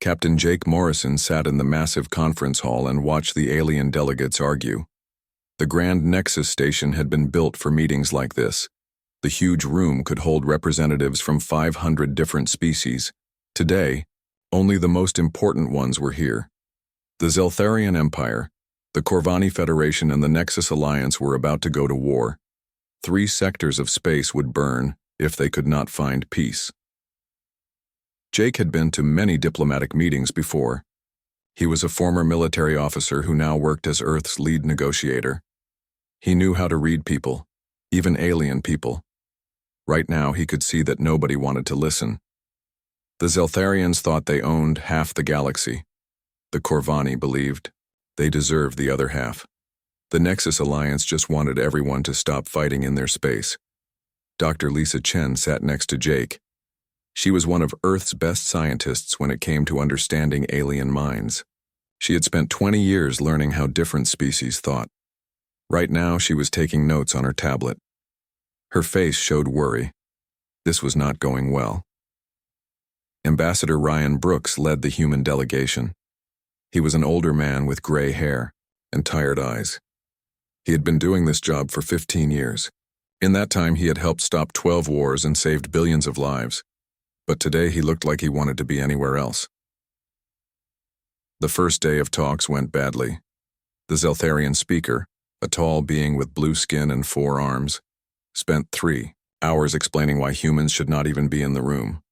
Captain Jake Morrison sat in the massive conference hall and watched the alien delegates argue. The Grand Nexus station had been built for meetings like this. The huge room could hold representatives from 500 different species. Today, only the most important ones were here. The Zeltharian Empire, the Corvani Federation, and the Nexus Alliance were about to go to war. 3 sectors of space would burn if they could not find peace. Jake had been to many diplomatic meetings before. He was a former military officer who now worked as Earth's lead negotiator. He knew how to read people, even alien people. Right now, he could see that nobody wanted to listen. The Zeltharians thought they owned half the galaxy. The Corvani believed they deserved the other half. The Nexus Alliance just wanted everyone to stop fighting in their space. Dr. Lisa Chen sat next to Jake. She was one of Earth's best scientists when it came to understanding alien minds. She had spent 20 years learning how different species thought. Right now, she was taking notes on her tablet. Her face showed worry. This was not going well. Ambassador Ryan Brooks led the human delegation. He was an older man with gray hair and tired eyes. He had been doing this job for 15 years. In that time, he had helped stop 12 wars and saved billions of lives. But today, he looked like he wanted to be anywhere else. The first day of talks went badly. The Zeltharian speaker, a tall being with blue skin and 4 arms, spent 3 hours explaining why humans should not even be in the room.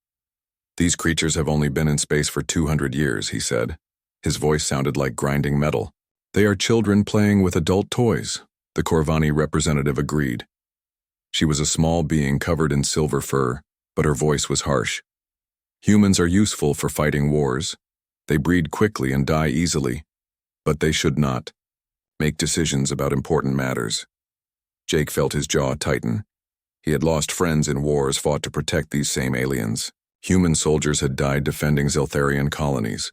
These creatures have only been in space for 200 years, he said. His voice sounded like grinding metal. They are children playing with adult toys, the Corvani representative agreed. She was a small being covered in silver fur, but her voice was harsh. Humans are useful for fighting wars. They breed quickly and die easily, but they should not make decisions about important matters. Jake felt his jaw tighten. He had lost friends in wars fought to protect these same aliens. Human soldiers had died defending Zeltharian colonies.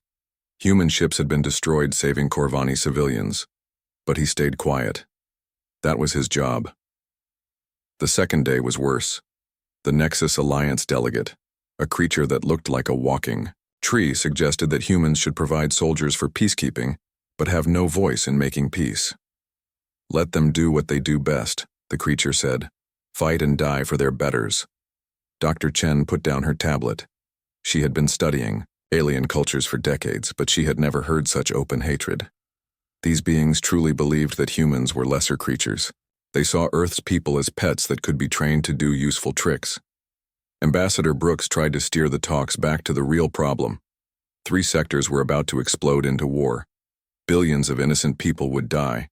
Human ships had been destroyed saving Corvani civilians. But he stayed quiet. That was his job. The second day was worse. The Nexus Alliance delegate, a creature that looked like a walking tree, suggested that humans should provide soldiers for peacekeeping, but have no voice in making peace. Let them do what they do best, the creature said. Fight and die for their betters. Dr. Chen put down her tablet. She had been studying alien cultures for decades, but she had never heard such open hatred. These beings truly believed that humans were lesser creatures. They saw Earth's people as pets that could be trained to do useful tricks. Ambassador Brooks tried to steer the talks back to the real problem. 3 sectors were about to explode into war. Billions of innocent people would die.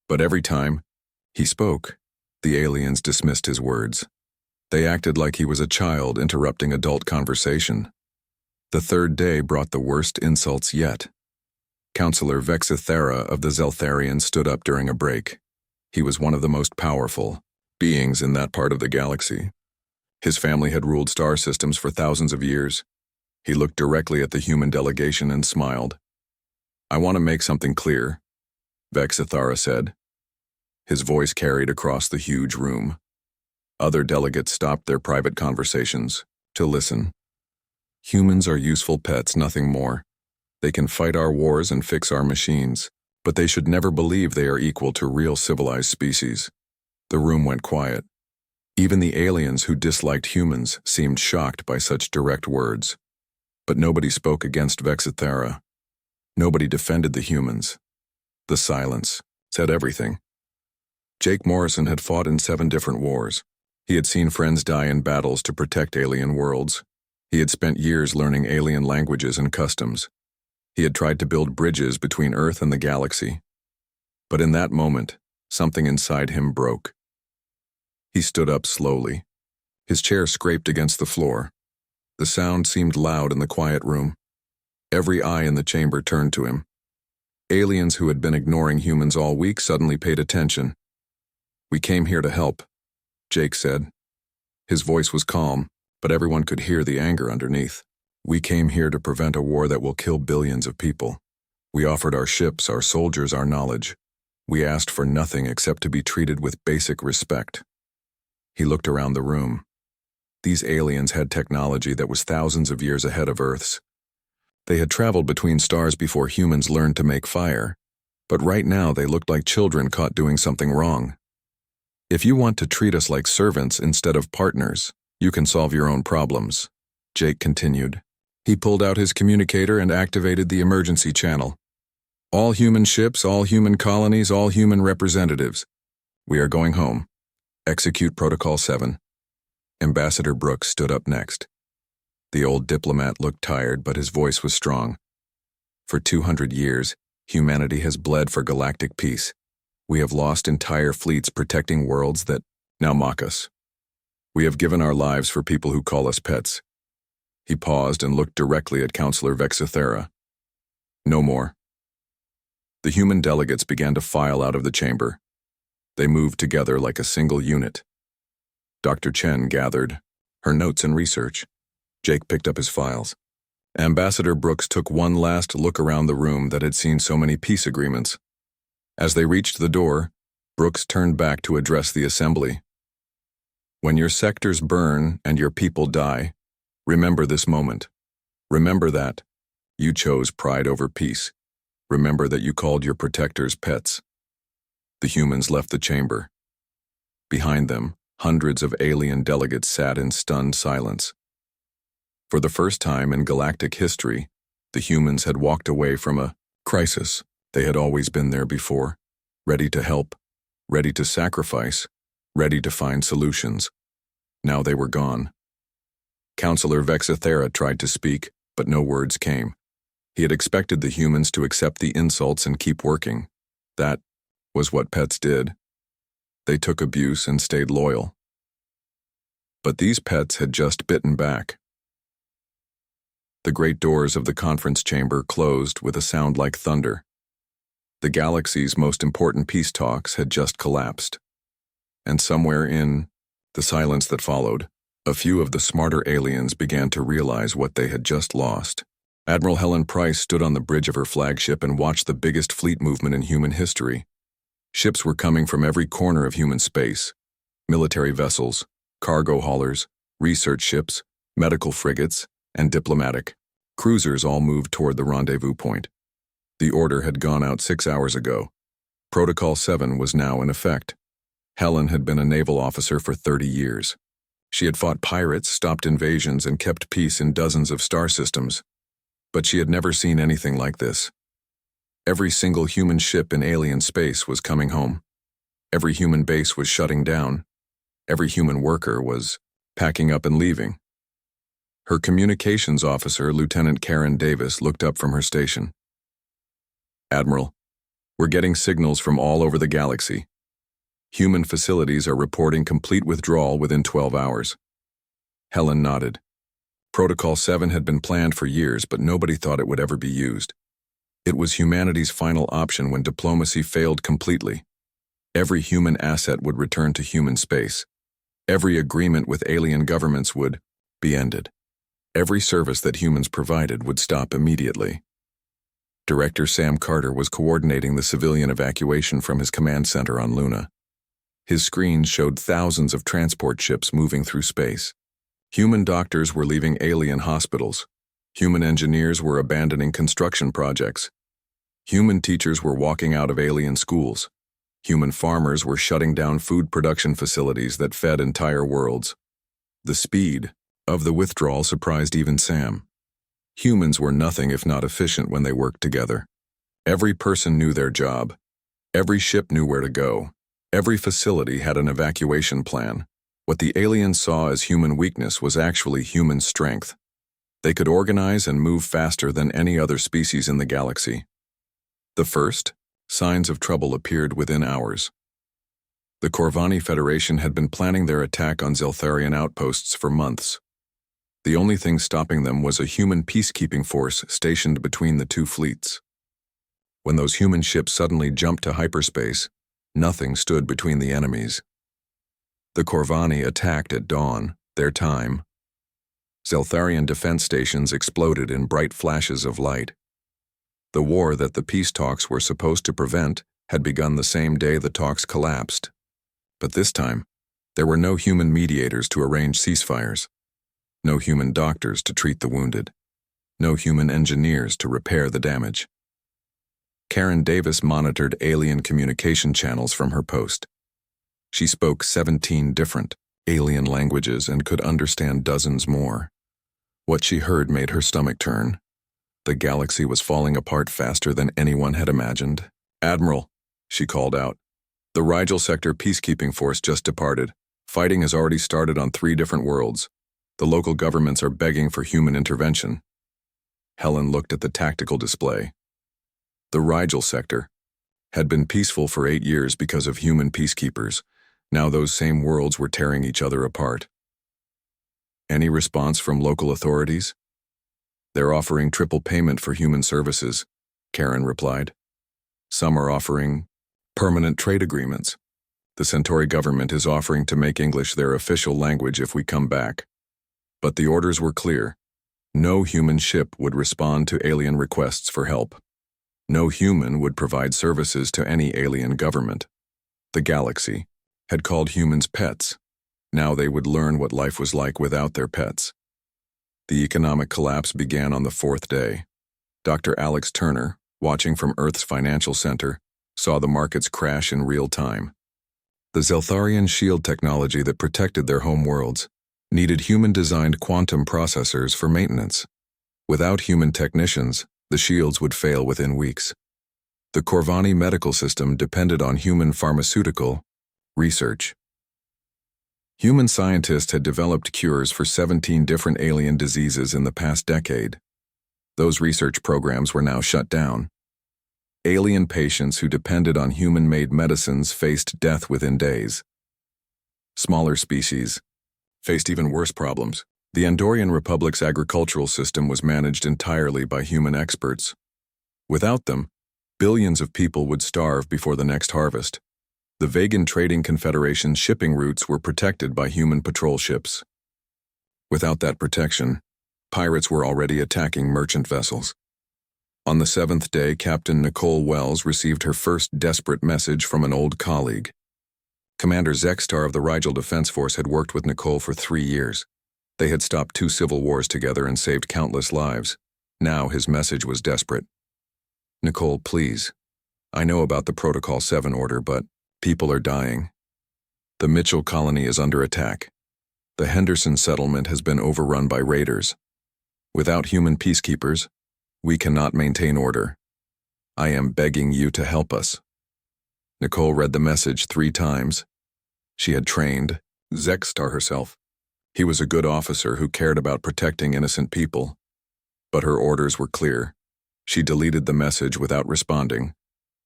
But every time he spoke, the aliens dismissed his words. They acted like he was a child interrupting adult conversation. The third day brought the worst insults yet. Counselor Vexithera of the Zeltharians stood up during a break. He was one of the most powerful beings in that part of the galaxy. His family had ruled star systems for thousands of years. He looked directly at the human delegation and smiled. "I want to make something clear," Vexithara said. His voice carried across the huge room. Other delegates stopped their private conversations to listen. Humans are useful pets, nothing more. They can fight our wars and fix our machines, but they should never believe they are equal to real civilized species. The room went quiet. Even the aliens who disliked humans seemed shocked by such direct words. But nobody spoke against Vexithara. Nobody defended the humans. The silence said everything. Jake Morrison had fought in 7 different wars. He had seen friends die in battles to protect alien worlds. He had spent years learning alien languages and customs. He had tried to build bridges between Earth and the galaxy. But in that moment, something inside him broke. He stood up slowly. His chair scraped against the floor. The sound seemed loud in the quiet room. Every eye in the chamber turned to him. Aliens who had been ignoring humans all week suddenly paid attention. "We came here to help," Jake said. His voice was calm, but everyone could hear the anger underneath. "We came here to prevent a war that will kill billions of people. We offered our ships, our soldiers, our knowledge. We asked for nothing except to be treated with basic respect." He looked around the room. These aliens had technology that was thousands of years ahead of Earth's. They had traveled between stars before humans learned to make fire, but right now they looked like children caught doing something wrong. If you want to treat us like servants instead of partners, you can solve your own problems, Jake continued. He pulled out his communicator and activated the emergency channel. All human ships, all human colonies, all human representatives. We are going home. Execute Protocol 7. Ambassador Brooks stood up next. The old diplomat looked tired, but his voice was strong. For 200 years, humanity has bled for galactic peace. We have lost entire fleets protecting worlds that now mock us. We have given our lives for people who call us pets. He paused and looked directly at Counselor Vexithera. No more. The human delegates began to file out of the chamber. They moved together like a single unit. Dr. Chen gathered her notes and research. Jake picked up his files. Ambassador Brooks took one last look around the room that had seen so many peace agreements. As they reached the door, Brooks turned back to address the assembly. When your sectors burn and your people die, remember this moment. Remember that you chose pride over peace. Remember that you called your protectors pets. The humans left the chamber. Behind them, hundreds of alien delegates sat in stunned silence. For the first time in galactic history, the humans had walked away from a crisis. They had always been there before, ready to help, ready to sacrifice, ready to find solutions. Now they were gone. Counselor Vexithera tried to speak, but no words came. He had expected the humans to accept the insults and keep working. That was what pets did. They took abuse and stayed loyal. But these pets had just bitten back. The great doors of the conference chamber closed with a sound like thunder. The galaxy's most important peace talks had just collapsed. And somewhere in the silence that followed, a few of the smarter aliens began to realize what they had just lost. Admiral Helen Price stood on the bridge of her flagship and watched the biggest fleet movement in human history. Ships were coming from every corner of human space. Military vessels, cargo haulers, research ships, medical frigates, and diplomatic cruisers all moved toward the rendezvous point. The order had gone out 6 hours ago. Protocol 7 was now in effect. Helen had been a naval officer for 30 years. She had fought pirates, stopped invasions, and kept peace in dozens of star systems. But she had never seen anything like this. Every single human ship in alien space was coming home. Every human base was shutting down. Every human worker was packing up and leaving. Her communications officer, Lieutenant Karen Davis, looked up from her station. Admiral, we're getting signals from all over the galaxy. Human facilities are reporting complete withdrawal within 12 hours. Helen nodded. Protocol 7 had been planned for years, but nobody thought it would ever be used. It was humanity's final option when diplomacy failed completely. Every human asset would return to human space. Every agreement with alien governments would be ended. Every service that humans provided would stop immediately. Director Sam Carter was coordinating the civilian evacuation from his command center on Luna. His screens showed thousands of transport ships moving through space. Human doctors were leaving alien hospitals. Human engineers were abandoning construction projects. Human teachers were walking out of alien schools. Human farmers were shutting down food production facilities that fed entire worlds. The speed of the withdrawal surprised even Sam. Humans were nothing if not efficient when they worked together. Every person knew their job. Every ship knew where to go. Every facility had an evacuation plan. What the aliens saw as human weakness was actually human strength. They could organize and move faster than any other species in the galaxy. The first signs of trouble appeared within hours. The Corvani Federation had been planning their attack on Zeltharian outposts for months. The only thing stopping them was a human peacekeeping force stationed between the two fleets. When those human ships suddenly jumped to hyperspace, nothing stood between the enemies. The Corvani attacked at dawn, their time. Zeltharian defense stations exploded in bright flashes of light. The war that the peace talks were supposed to prevent had begun the same day the talks collapsed. But this time, there were no human mediators to arrange ceasefires, no human doctors to treat the wounded. no human engineers to repair the damage. Karen Davis monitored alien communication channels from her post. She spoke 17 different alien languages and could understand dozens more. What she heard made her stomach turn. The galaxy was falling apart faster than anyone had imagined. "Admiral," she called out, "the Rigel Sector peacekeeping force just departed. Fighting has already started on 3 different worlds. The local governments are begging for human intervention." Helen looked at the tactical display. The Rigel Sector had been peaceful for 8 years because of human peacekeepers. Now those same worlds were tearing each other apart. "Any response from local authorities?" "They're offering triple payment for human services," Karen replied. "Some are offering permanent trade agreements. The Centauri government is offering to make English their official language if we come back. But the orders were clear. No human ship would respond to alien requests for help. No human would provide services to any alien government. The galaxy had called humans pets. Now they would learn what life was like without their pets." The economic collapse began on the 4th day. Dr. Alex Turner, watching from Earth's financial center, saw the markets crash in real time. The Zeltharian shield technology that protected their home worlds needed human-designed quantum processors for maintenance. Without human technicians, the shields would fail within weeks. The Corvani medical system depended on human pharmaceutical research. Human scientists had developed cures for 17 different alien diseases in the past decade. Those research programs were now shut down. Alien patients who depended on human-made medicines faced death within days. Smaller species faced even worse problems. The Andorian Republic's agricultural system was managed entirely by human experts. Without them, billions of people would starve before the next harvest. The Vegan Trading Confederation's shipping routes were protected by human patrol ships. Without that protection, pirates were already attacking merchant vessels. On the 7th day, Captain Nicole Wells received her first desperate message from an old colleague. Commander Zextar of the Rigel Defense Force had worked with Nicole for 3 years. They had stopped 2 civil wars together and saved countless lives. Now his message was desperate. "Nicole, please. I know about the Protocol 7 order, but people are dying. The Mitchell colony is under attack. The Henderson settlement has been overrun by raiders. Without human peacekeepers, we cannot maintain order. I am begging you to help us." Nicole read the message 3 times. She had trained Zextar herself. He was a good officer who cared about protecting innocent people. But her orders were clear. She deleted the message without responding.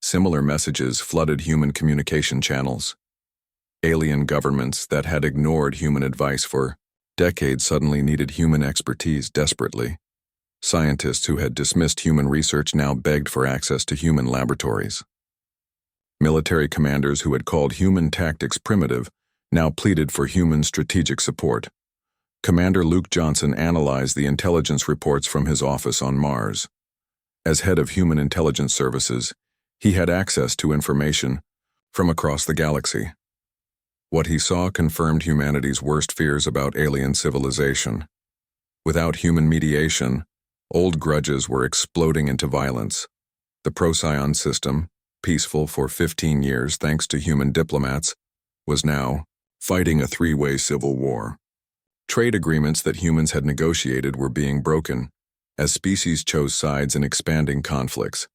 Similar messages flooded human communication channels. Alien governments that had ignored human advice for decades suddenly needed human expertise desperately. Scientists who had dismissed human research now begged for access to human laboratories. Military commanders who had called human tactics primitive now pleaded for human strategic support. Commander Luke Johnson analyzed the intelligence reports from his office on Mars. As head of Human Intelligence Services, he had access to information from across the galaxy. What he saw confirmed humanity's worst fears about alien civilization. Without human mediation, old grudges were exploding into violence. The Procyon system, peaceful for 15 years thanks to human diplomats, was now fighting a 3-way civil war. Trade agreements that humans had negotiated were being broken as species chose sides in expanding conflicts.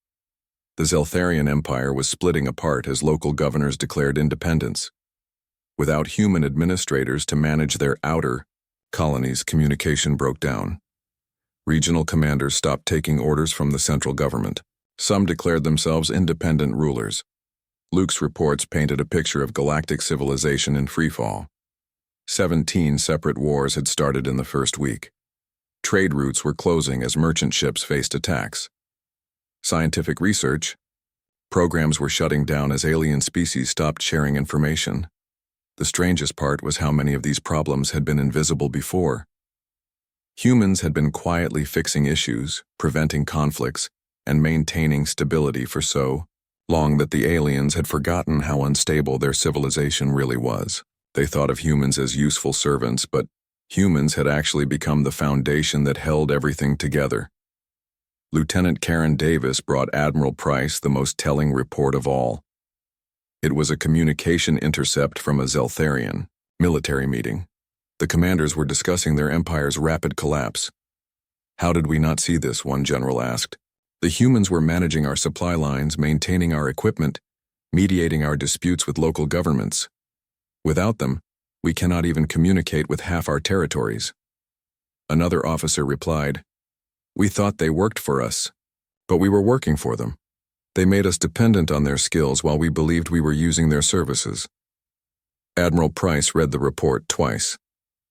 The Zeltharian Empire was splitting apart as local governors declared independence. Without human administrators to manage their outer colonies, communication broke down. Regional commanders stopped taking orders from the central government. Some declared themselves independent rulers. Luke's reports painted a picture of galactic civilization in freefall. 17 separate wars had started in the first week. Trade routes were closing as merchant ships faced attacks. Scientific research programs were shutting down as alien species stopped sharing information. The strangest part was how many of these problems had been invisible before. Humans had been quietly fixing issues, preventing conflicts, and maintaining stability for so long that the aliens had forgotten how unstable their civilization really was. They thought of humans as useful servants, but humans had actually become the foundation that held everything together. Lieutenant Karen Davis brought Admiral Price the most telling report of all. It was a communication intercept from a Zeltharian military meeting. The commanders were discussing their empire's rapid collapse. "How did we not see this?" one general asked. "The humans were managing our supply lines, maintaining our equipment, mediating our disputes with local governments. Without them, we cannot even communicate with half our territories." Another officer replied, "We thought they worked for us, but we were working for them. They made us dependent on their skills while we believed we were using their services." Admiral Price read the report twice.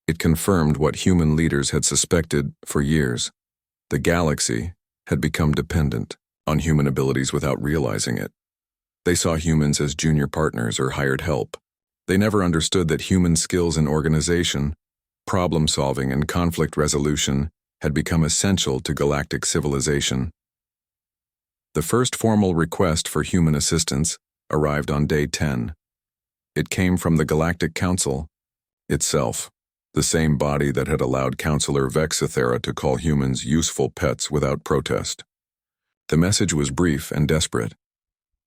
It confirmed what human leaders had suspected for years. The galaxy had become dependent on human abilities without realizing it. They saw humans as junior partners or hired help. They never understood that human skills in organization, problem-solving, and conflict resolution had become essential to galactic civilization. The first formal request for human assistance arrived on day 10. It came from the Galactic Council itself, the same body that had allowed Counselor Vexithera to call humans useful pets without protest. The message was brief and desperate.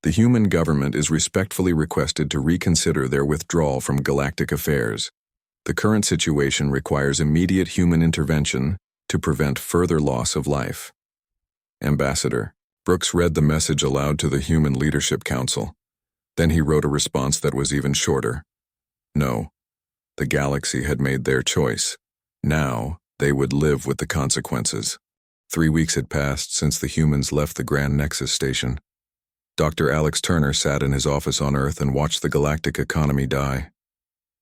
The human government is respectfully requested to reconsider their withdrawal from galactic affairs. The current situation requires immediate human intervention to prevent further loss of life. Ambassador Brooks read the message aloud to the Human Leadership Council. Then he wrote a response that was even shorter. No, the galaxy had made their choice. Now, they would live with the consequences. 3 weeks had passed since the humans left the Grand Nexus station. Dr. Alex Turner sat in his office on Earth and watched the galactic economy die.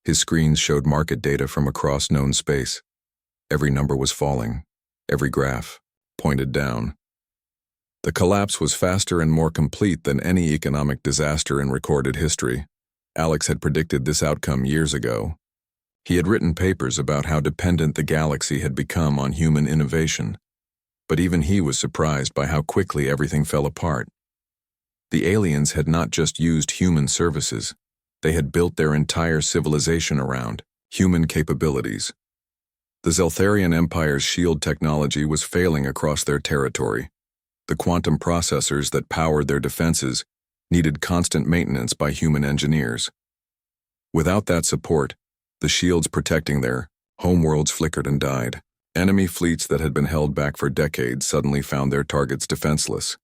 His screens showed market data from across known space. Every number was falling. Every graph pointed down. The collapse was faster and more complete than any economic disaster in recorded history. Alex had predicted this outcome years ago. He had written papers about how dependent the galaxy had become on human innovation. But even he was surprised by how quickly everything fell apart. The aliens had not just used human services. They had built their entire civilization around human capabilities. The Zeltharian Empire's shield technology was failing across their territory. The quantum processors that powered their defenses needed constant maintenance by human engineers. Without that support, the shields protecting their homeworlds flickered and died. Enemy fleets that had been held back for decades suddenly found their targets defenseless.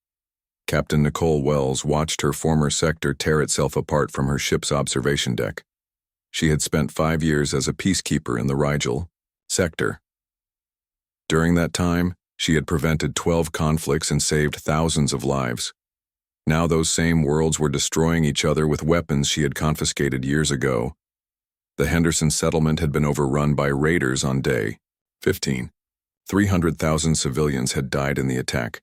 Captain Nicole Wells watched her former sector tear itself apart from her ship's observation deck. She had spent 5 years as a peacekeeper in the Rigel sector. During that time, she had prevented 12 conflicts and saved thousands of lives. Now those same worlds were destroying each other with weapons she had confiscated years ago. The Henderson settlement had been overrun by raiders on day 15. 300,000 civilians had died in the attack.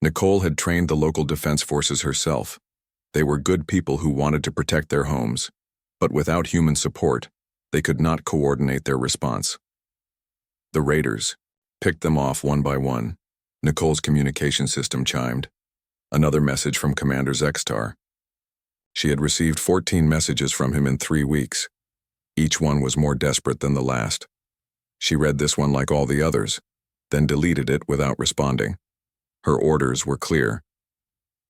Nicole had trained the local defense forces herself. They were good people who wanted to protect their homes, but without human support, they could not coordinate their response. The raiders picked them off one by one. Nicole's communication system chimed. Another message from Commander Zextar. She had received 14 messages from him in 3 weeks. Each one was more desperate than the last. She read this one like all the others, then deleted it without responding. Her orders were clear.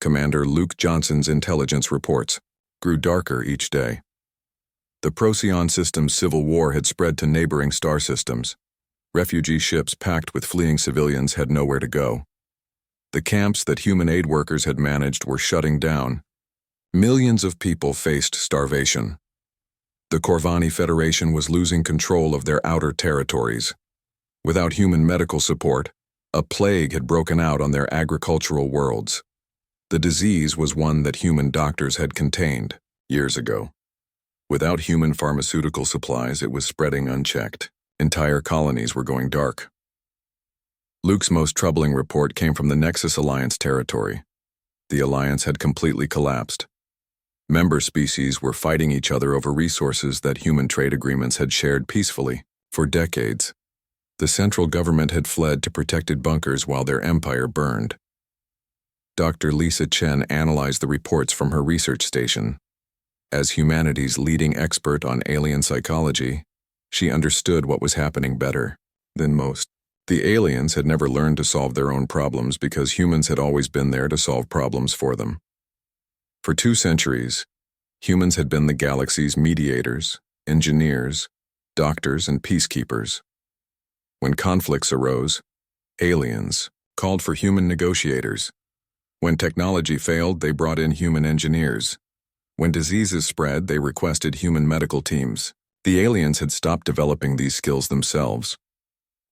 Commander Luke Johnson's intelligence reports grew darker each day. The Procyon system's civil war had spread to neighboring star systems. Refugee ships packed with fleeing civilians had nowhere to go. The camps that human aid workers had managed were shutting down. Millions of people faced starvation. The Corvani Federation was losing control of their outer territories. Without human medical support, a plague had broken out on their agricultural worlds. The disease was one that human doctors had contained years ago. Without human pharmaceutical supplies, it was spreading unchecked. Entire colonies were going dark. Luke's most troubling report came from the Nexus Alliance territory. The alliance had completely collapsed. Member species were fighting each other over resources that human trade agreements had shared peacefully for decades. The central government had fled to protected bunkers while their empire burned. Dr. Lisa Chen analyzed the reports from her research station. As humanity's leading expert on alien psychology, she understood what was happening better than most. The aliens had never learned to solve their own problems because humans had always been there to solve problems for them. For 2 centuries, humans had been the galaxy's mediators, engineers, doctors, and peacekeepers. When conflicts arose, aliens called for human negotiators. When technology failed, they brought in human engineers. When diseases spread, they requested human medical teams. The aliens had stopped developing these skills themselves.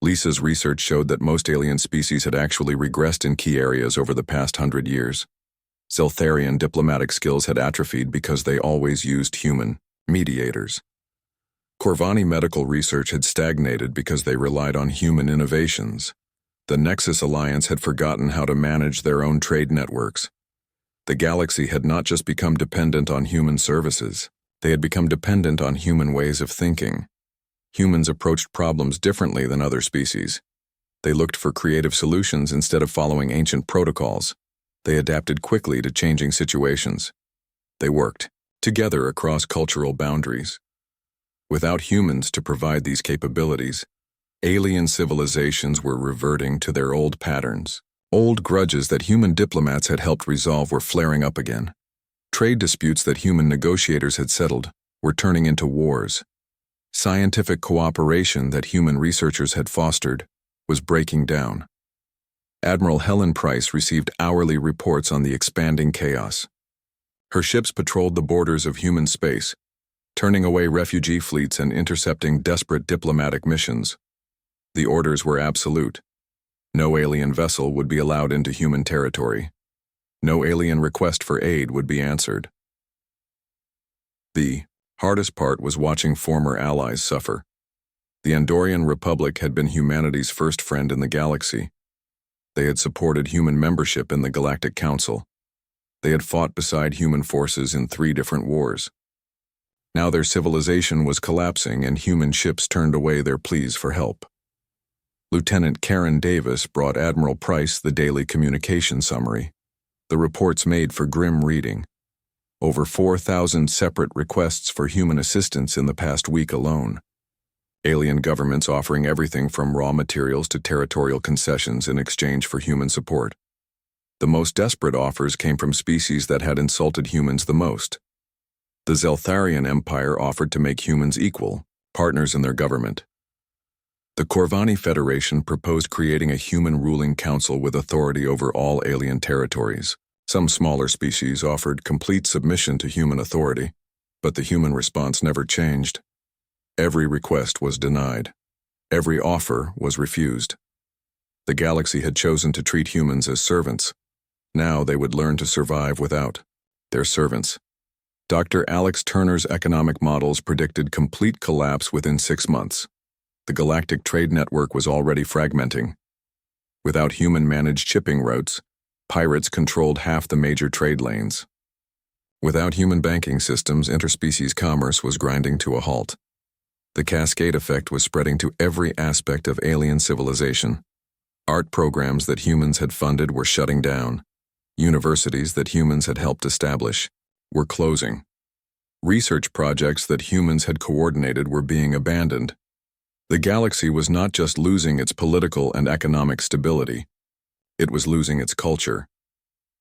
Lisa's research showed that most alien species had actually regressed in key areas over the past 100 years. Zeltharian diplomatic skills had atrophied because they always used human mediators. Corvani medical research had stagnated because they relied on human innovations. The Nexus Alliance had forgotten how to manage their own trade networks. The galaxy had not just become dependent on human services, they had become dependent on human ways of thinking. Humans approached problems differently than other species. They looked for creative solutions instead of following ancient protocols. They adapted quickly to changing situations. They worked together across cultural boundaries. Without humans to provide these capabilities, alien civilizations were reverting to their old patterns. Old grudges that human diplomats had helped resolve were flaring up again. Trade disputes that human negotiators had settled were turning into wars. Scientific cooperation that human researchers had fostered was breaking down. Admiral Helen Price received hourly reports on the expanding chaos. Her ships patrolled the borders of human space, turning away refugee fleets and intercepting desperate diplomatic missions. The orders were absolute. No alien vessel would be allowed into human territory. No alien request for aid would be answered. The hardest part was watching former allies suffer. The Andorian Republic had been humanity's first friend in the galaxy. They had supported human membership in the Galactic Council. They had fought beside human forces in 3 different wars. Now their civilization was collapsing and human ships turned away their pleas for help. Lieutenant Karen Davis brought Admiral Price the daily communication summary. The reports made for grim reading. Over 4,000 separate requests for human assistance in the past week alone. Alien governments offering everything from raw materials to territorial concessions in exchange for human support. The most desperate offers came from species that had insulted humans the most. The Zeltharian Empire offered to make humans equal, partners in their government. The Corvani Federation proposed creating a human ruling council with authority over all alien territories. Some smaller species offered complete submission to human authority, but the human response never changed. Every request was denied. Every offer was refused. The galaxy had chosen to treat humans as servants. Now they would learn to survive without their servants. Dr. Alex Turner's economic models predicted complete collapse within 6 months. The galactic trade network was already fragmenting. Without human-managed shipping routes, pirates controlled half the major trade lanes. Without human banking systems, interspecies commerce was grinding to a halt. The cascade effect was spreading to every aspect of alien civilization. Art programs that humans had funded were shutting down. Universities that humans had helped establish were closing. Research projects that humans had coordinated were being abandoned. The galaxy was not just losing its political and economic stability, it was losing its culture.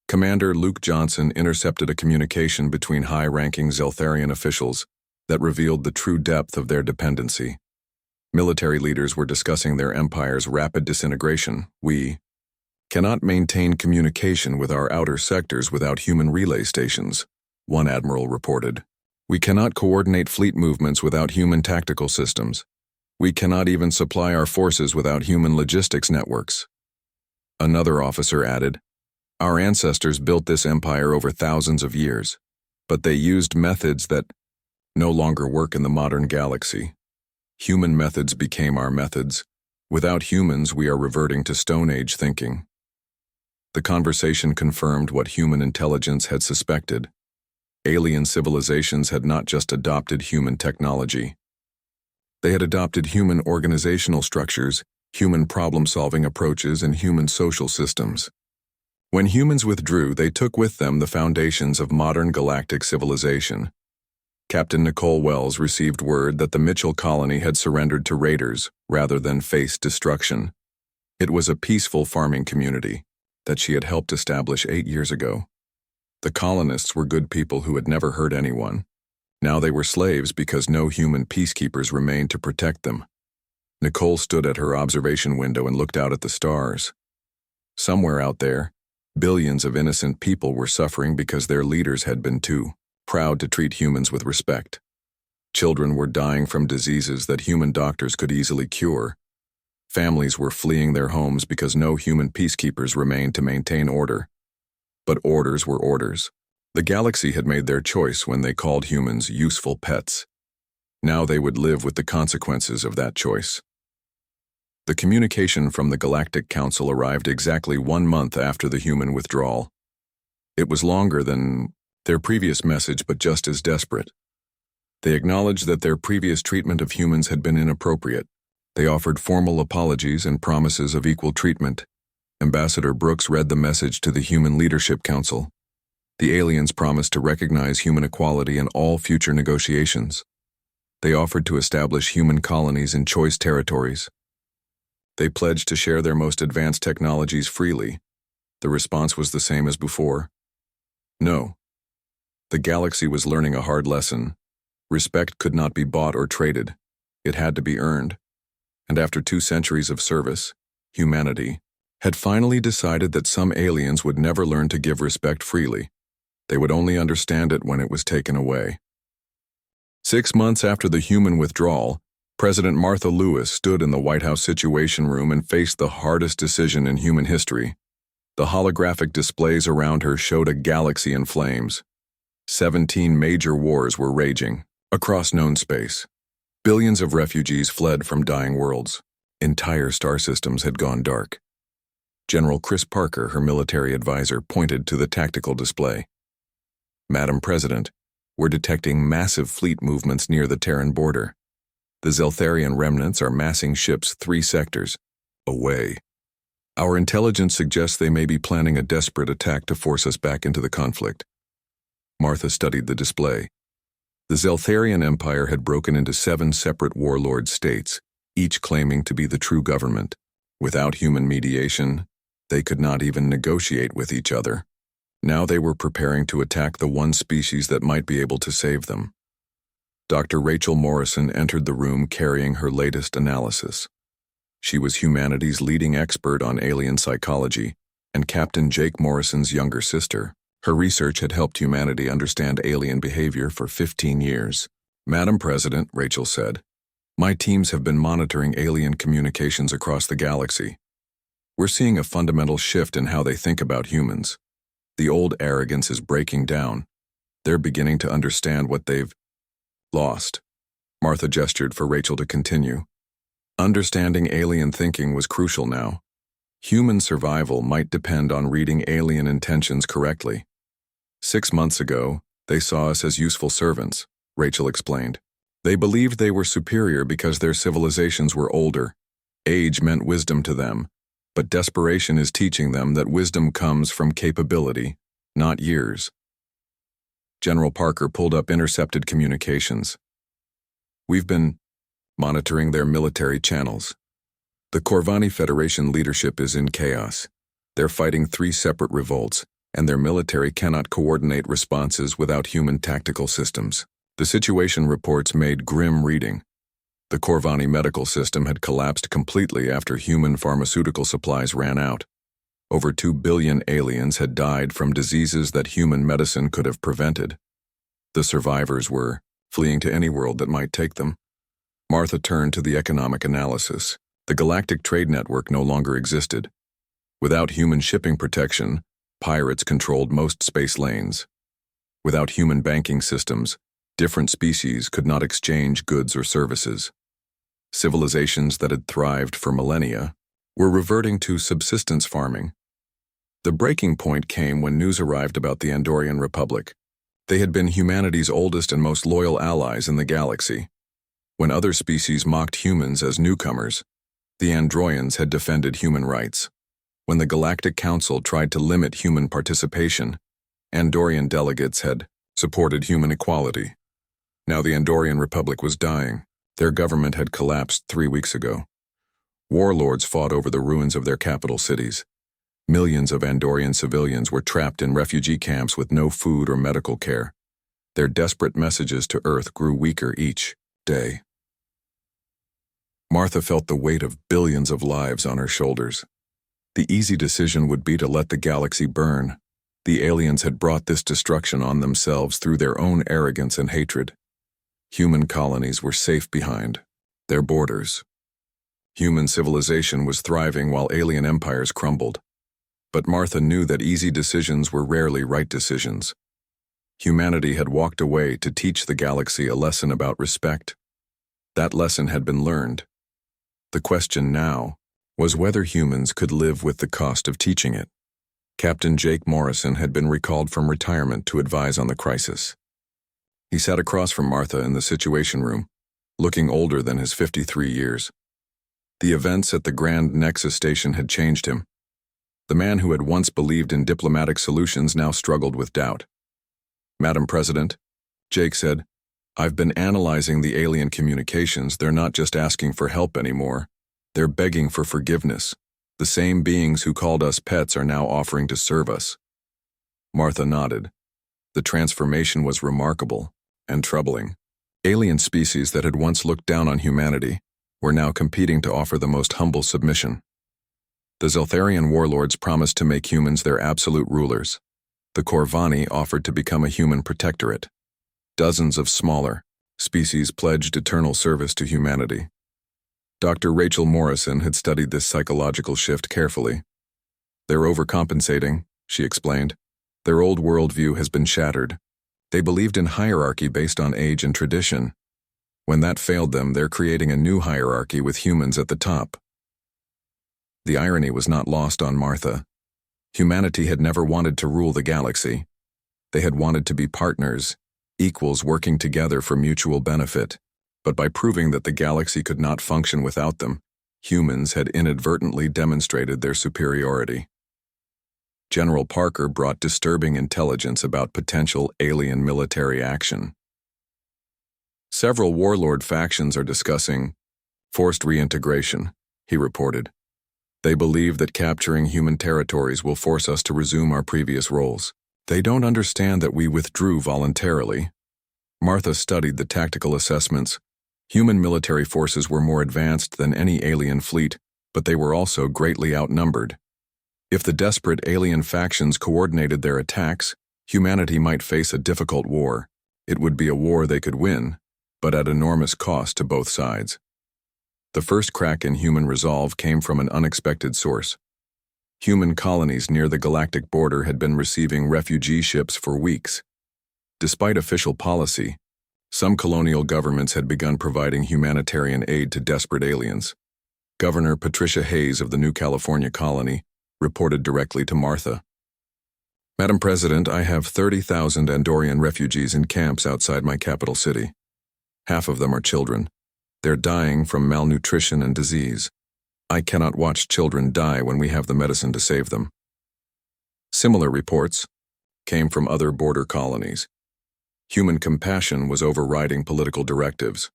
Commander Luke Johnson intercepted a communication between high-ranking Zeltharian officials that revealed the true depth of their dependency. Military leaders were discussing their empire's rapid disintegration. We cannot maintain communication with our outer sectors without human relay stations, one admiral reported. We cannot coordinate fleet movements without human tactical systems. We cannot even supply our forces without human logistics networks. Another officer added, our ancestors built this empire over thousands of years, but they used methods that no longer work in the modern galaxy. Human methods became our methods. Without humans, we are reverting to Stone Age thinking. The conversation confirmed what human intelligence had suspected. Alien civilizations had not just adopted human technology. They had adopted human organizational structures, human problem-solving approaches, and human social systems. When humans withdrew, they took with them the foundations of modern galactic civilization. Captain Nicole Wells received word that the Mitchell colony had surrendered to raiders rather than face destruction. It was a peaceful farming community that she had helped establish 8 years ago. The colonists were good people who had never hurt anyone. Now they were slaves because no human peacekeepers remained to protect them. Nicole stood at her observation window and looked out at the stars. Somewhere out there, billions of innocent people were suffering because their leaders had been too proud to treat humans with respect. Children were dying from diseases that human doctors could easily cure. Families were fleeing their homes because no human peacekeepers remained to maintain order. But orders were orders. The galaxy had made their choice when they called humans useful pets. Now they would live with the consequences of that choice. The communication from the Galactic Council arrived exactly 1 month after the human withdrawal. It was longer than their previous message, but just as desperate. They acknowledged that their previous treatment of humans had been inappropriate. They offered formal apologies and promises of equal treatment. Ambassador Brooks read the message to the Human Leadership Council. The aliens promised to recognize human equality in all future negotiations. They offered to establish human colonies in choice territories. They pledged to share their most advanced technologies freely. The response was the same as before. No. The galaxy was learning a hard lesson. Respect could not be bought or traded. It had to be earned. And after 2 centuries of service, humanity had finally decided that some aliens would never learn to give respect freely. They would only understand it when it was taken away. 6 months after the human withdrawal, President Martha Lewis stood in the White House Situation Room and faced the hardest decision in human history. The holographic displays around her showed a galaxy in flames. 17 major wars were raging across known space. Billions of refugees fled from dying worlds. Entire star systems had gone dark. General Chris Parker, her military advisor, pointed to the tactical display. Madam President, we're detecting massive fleet movements near the Terran border. The Zeltharian remnants are massing ships 3 sectors away. Our intelligence suggests they may be planning a desperate attack to force us back into the conflict. Martha studied the display. The Zeltharian Empire had broken into 7 separate warlord states, each claiming to be the true government. Without human mediation, they could not even negotiate with each other. Now they were preparing to attack the one species that might be able to save them. Dr. Rachel Morrison entered the room carrying her latest analysis. She was humanity's leading expert on alien psychology and Captain Jake Morrison's younger sister. Her research had helped humanity understand alien behavior for 15 years. Madam President, Rachel said, my teams have been monitoring alien communications across the galaxy. We're seeing a fundamental shift in how they think about humans. The old arrogance is breaking down. They're beginning to understand what they've lost. Martha gestured for Rachel to continue. Understanding alien thinking was crucial now. Human survival might depend on reading alien intentions correctly. 6 months ago, they saw us as useful servants, Rachel explained. They believed they were superior because their civilizations were older. Age meant wisdom to them, but desperation is teaching them that wisdom comes from capability, not years. General Parker pulled up intercepted communications. We've been monitoring their military channels. The Corvani Federation leadership is in chaos. They're fighting 3 separate revolts, and their military cannot coordinate responses without human tactical systems. The situation reports made grim reading. The Corvani medical system had collapsed completely after human pharmaceutical supplies ran out. Over 2 billion aliens had died from diseases that human medicine could have prevented. The survivors were fleeing to any world that might take them. Martha turned to the economic analysis. The Galactic Trade Network no longer existed. Without human shipping protection, pirates controlled most space lanes. Without human banking systems, different species could not exchange goods or services. Civilizations that had thrived for millennia were reverting to subsistence farming. The breaking point came when news arrived about the Andorian Republic. They had been humanity's oldest and most loyal allies in the galaxy. When other species mocked humans as newcomers, the Androians had defended human rights. When the Galactic Council tried to limit human participation, Andorian delegates had supported human equality. Now the Andorian Republic was dying. Their government had collapsed 3 weeks ago. Warlords fought over the ruins of their capital cities. Millions of Andorian civilians were trapped in refugee camps with no food or medical care. Their desperate messages to Earth grew weaker each day. Martha felt the weight of billions of lives on her shoulders. The easy decision would be to let the galaxy burn. The aliens had brought this destruction on themselves through their own arrogance and hatred. Human colonies were safe behind their borders. Human civilization was thriving while alien empires crumbled. But Martha knew that easy decisions were rarely right decisions. Humanity had walked away to teach the galaxy a lesson about respect. That lesson had been learned. The question now was whether humans could live with the cost of teaching it. Captain Jake Morrison had been recalled from retirement to advise on the crisis. He sat across from Martha in the Situation Room, looking older than his 53 years. The events at the Grand Nexus Station had changed him. The man who had once believed in diplomatic solutions now struggled with doubt. "Madam President," Jake said, "I've been analyzing the alien communications. They're not just asking for help anymore. They're begging for forgiveness. The same beings who called us pets are now offering to serve us." Martha nodded. The transformation was remarkable and troubling. Alien species that had once looked down on humanity were now competing to offer the most humble submission. The Zeltharian warlords promised to make humans their absolute rulers. The Corvani offered to become a human protectorate. Dozens of smaller species pledged eternal service to humanity. Dr. Rachel Morrison had studied this psychological shift carefully. "They're overcompensating," she explained. "Their old worldview has been shattered. They believed in hierarchy based on age and tradition. When that failed them, they're creating a new hierarchy with humans at the top." The irony was not lost on Martha. Humanity had never wanted to rule the galaxy. They had wanted to be partners, equals working together for mutual benefit. But by proving that the galaxy could not function without them, humans had inadvertently demonstrated their superiority. General Parker brought disturbing intelligence about potential alien military action. "Several warlord factions are discussing forced reintegration," he reported. "They believe that capturing human territories will force us to resume our previous roles. They don't understand that we withdrew voluntarily." Martha studied the tactical assessments. Human military forces were more advanced than any alien fleet, but they were also greatly outnumbered. If the desperate alien factions coordinated their attacks, humanity might face a difficult war. It would be a war they could win, but at enormous cost to both sides. The first crack in human resolve came from an unexpected source. Human colonies near the galactic border had been receiving refugee ships for weeks. Despite official policy, some colonial governments had begun providing humanitarian aid to desperate aliens. Governor Patricia Hayes of the New California colony reported directly to Martha. "Madam President, I have 30,000 Andorian refugees in camps outside my capital city. Half of them are children. They're dying from malnutrition and disease. I cannot watch children die when we have the medicine to save them." Similar reports came from other border colonies. Human compassion was overriding political directives.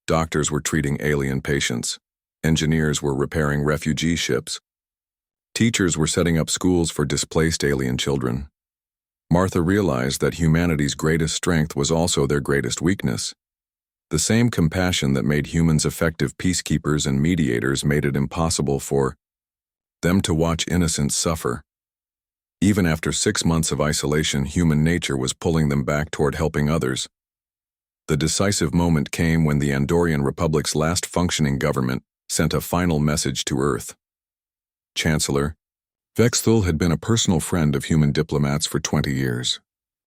Doctors were treating alien patients. Engineers were repairing refugee ships. Teachers were setting up schools for displaced alien children. Martha realized that humanity's greatest strength was also their greatest weakness. The same compassion that made humans effective peacekeepers and mediators made it impossible for them to watch innocents suffer. Even after 6 months of isolation, human nature was pulling them back toward helping others. The decisive moment came when the Andorian Republic's last functioning government sent a final message to Earth. Chancellor Vexthul had been a personal friend of human diplomats for 20 years.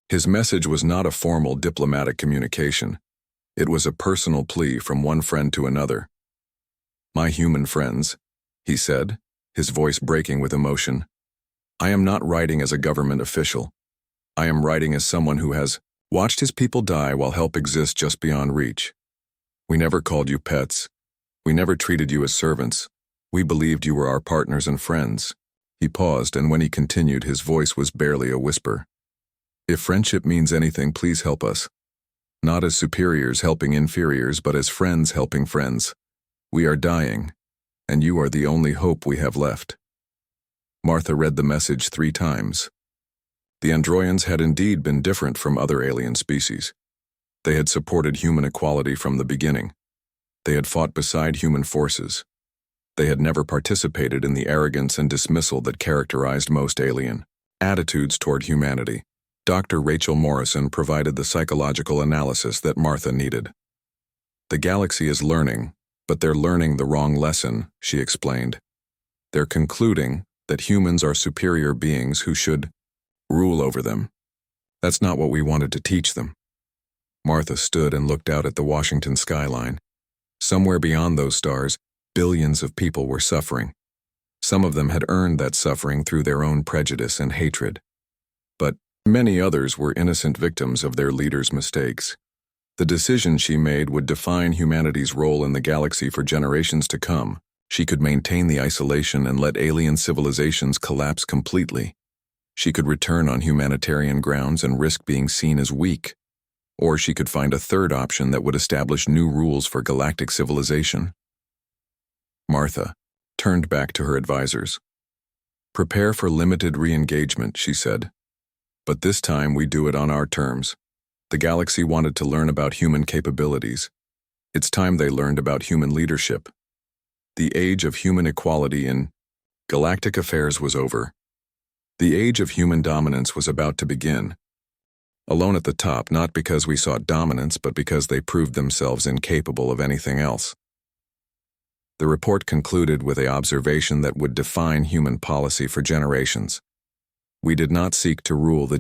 His message was not a formal diplomatic communication. It was a personal plea from one friend to another. "My human friends," he said, his voice breaking with emotion, "I am not writing as a government official. I am writing as someone who has watched his people die while help exists just beyond reach. We never called you pets. We never treated you as servants. We believed you were our partners and friends." He paused, and when he continued, his voice was barely a whisper. "If friendship means anything, please help us. Not as superiors helping inferiors, but as friends helping friends. We are dying. and you are the only hope we have left." Martha read the message 3 times. The Androians had indeed been different from other alien species. They had supported human equality from the beginning. They had fought beside human forces. They had never participated in the arrogance and dismissal that characterized most alien attitudes toward humanity. Dr. Rachel Morrison provided the psychological analysis that Martha needed. "The galaxy is learning, but they're learning the wrong lesson," she explained. "They're concluding that humans are superior beings who should rule over them. That's not what we wanted to teach them." Martha stood and looked out at the Washington skyline. Somewhere beyond those stars, billions of people were suffering. Some of them had earned that suffering through their own prejudice and hatred. But many others were innocent victims of their leaders' mistakes. The decision she made would define humanity's role in the galaxy for generations to come. She could maintain the isolation and let alien civilizations collapse completely. She could return on humanitarian grounds and risk being seen as weak. Or she could find a third option that would establish new rules for galactic civilization. Martha turned back to her advisors. "Prepare for limited re-engagement," she said. "But this time we do it on our terms. The galaxy wanted to learn about human capabilities. It's time they learned about human leadership. The age of human equality in galactic affairs was over. The age of human dominance was about to begin. Alone at the top, not because we sought dominance, but because they proved themselves incapable of anything else." The report concluded with an observation that would define human policy for generations. "We did not seek to rule the